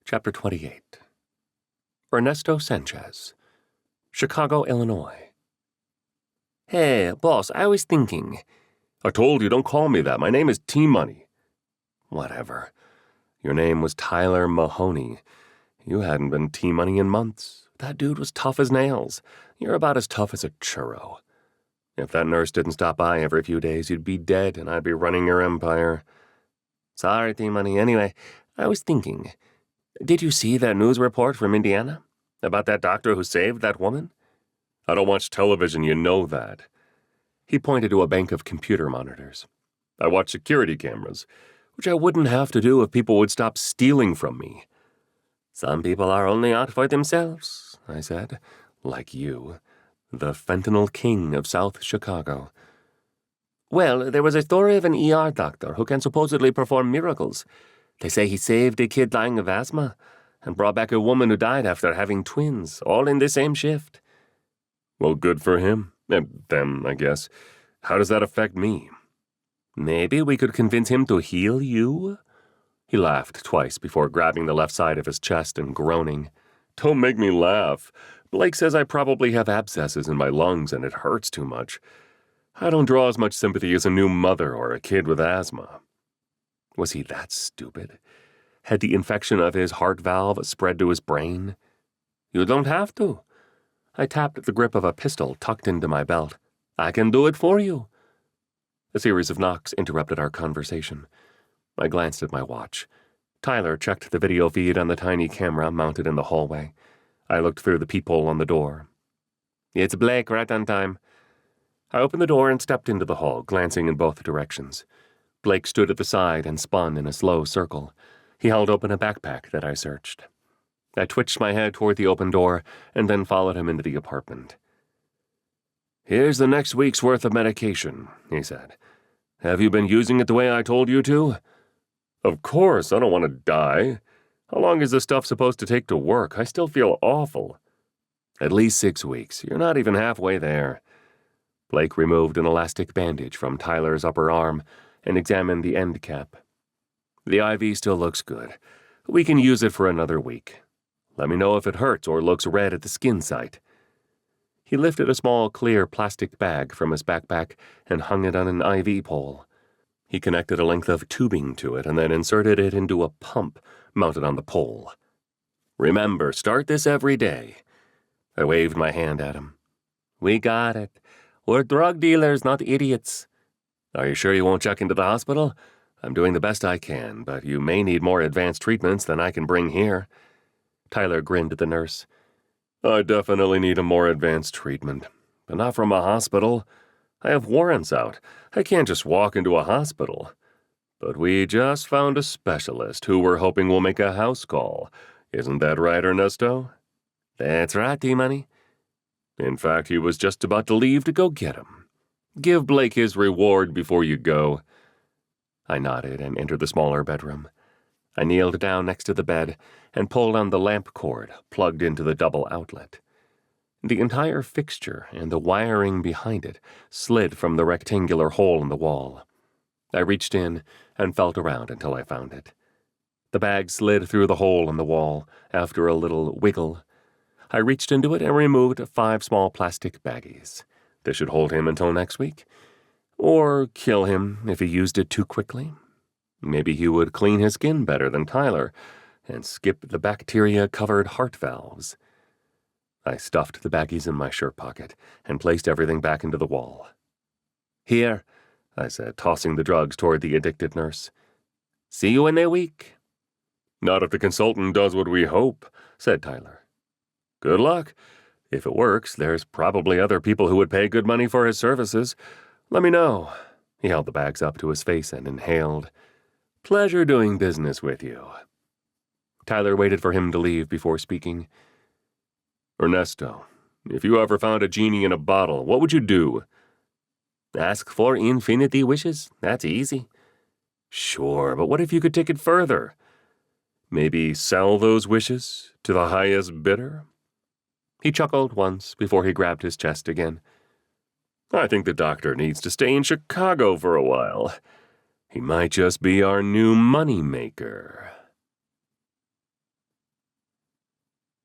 Chapter 28. Ernesto Sanchez, Chicago, Illinois. Hey, boss, I was thinking. I told you, don't call me that. My name is T-Money. Whatever. Your name was Tyler Mahoney. You hadn't been T-Money in months. That dude was tough as nails. You're about as tough as a churro. If that nurse didn't stop by every few days, you'd be dead and I'd be running your empire. Sorry, T-Money. Anyway, I was thinking. Did you see that news report from Indiana? About that doctor who saved that woman? I don't watch television, you know that. He pointed to a bank of computer monitors. I watch security cameras, which I wouldn't have to do if people would stop stealing from me. Some people are only out for themselves, I said, like you, the fentanyl king of South Chicago. Well, there was a story of an ER doctor who can supposedly perform miracles. They say he saved a kid dying of asthma and brought back a woman who died after having twins, all in the same shift. Well, good for him. And them, I guess. How does that affect me? Maybe we could convince him to heal you? He laughed twice before grabbing the left side of his chest and groaning. Don't make me laugh. Blake says I probably have abscesses in my lungs and it hurts too much. I don't draw as much sympathy as a new mother or a kid with asthma. Was he that stupid? Had the infection of his heart valve spread to his brain? You don't have to. I tapped the grip of a pistol tucked into my belt. I can do it for you. A series of knocks interrupted our conversation. I glanced at my watch. Tyler checked the video feed on the tiny camera mounted in the hallway. I looked through the peephole on the door. It's Blake, right on time. I opened the door and stepped into the hall, glancing in both directions. Blake stood at the side and spun in a slow circle. He held open a backpack that I searched. I twitched my head toward the open door and then followed him into the apartment. Here's the next week's worth of medication, he said. Have you been using it the way I told you to? Of course, I don't want to die. How long is this stuff supposed to take to work? I still feel awful. At least 6 weeks. You're not even halfway there. Blake removed an elastic bandage from Tyler's upper arm and examined the end cap. The IV still looks good. We can use it for another week. Let me know if it hurts or looks red at the skin site. He lifted a small clear plastic bag from his backpack and hung it on an IV pole. He connected a length of tubing to it and then inserted it into a pump mounted on the pole. Remember, start this every day. I waved my hand at him. We got it. We're drug dealers, not idiots. Are you sure you won't check into the hospital? I'm doing the best I can, but you may need more advanced treatments than I can bring here. Tyler grinned at the nurse. I definitely need a more advanced treatment, but not from a hospital. I have warrants out. I can't just walk into a hospital. But we just found a specialist who we're hoping will make a house call. Isn't that right, Ernesto? That's right, T-Money. In fact, he was just about to leave to go get him. Give Blake his reward before you go. I nodded and entered the smaller bedroom. I kneeled down next to the bed and pulled on the lamp cord plugged into the double outlet. The entire fixture and the wiring behind it slid from the rectangular hole in the wall. I reached in and felt around until I found it. The bag slid through the hole in the wall after a little wiggle. I reached into it and removed 5 small plastic baggies. This should hold him until next week. Or kill him if he used it too quickly. Maybe he would clean his skin better than Tyler and skip the bacteria-covered heart valves. I stuffed the baggies in my shirt pocket and placed everything back into the wall. Here, I said, tossing the drugs toward the addicted nurse. See you in a week. Not if the consultant does what we hope, said Tyler. Good luck. If it works, there's probably other people who would pay good money for his services. Let me know. He held the bags up to his face and inhaled. Pleasure doing business with you. Tyler waited for him to leave before speaking. Ernesto, if you ever found a genie in a bottle, what would you do? Ask for infinity wishes. That's easy. Sure, but what if you could take it further? Maybe sell those wishes to the highest bidder? He chuckled once before he grabbed his chest again. I think the doctor needs to stay in Chicago for a while. He might just be our new money maker.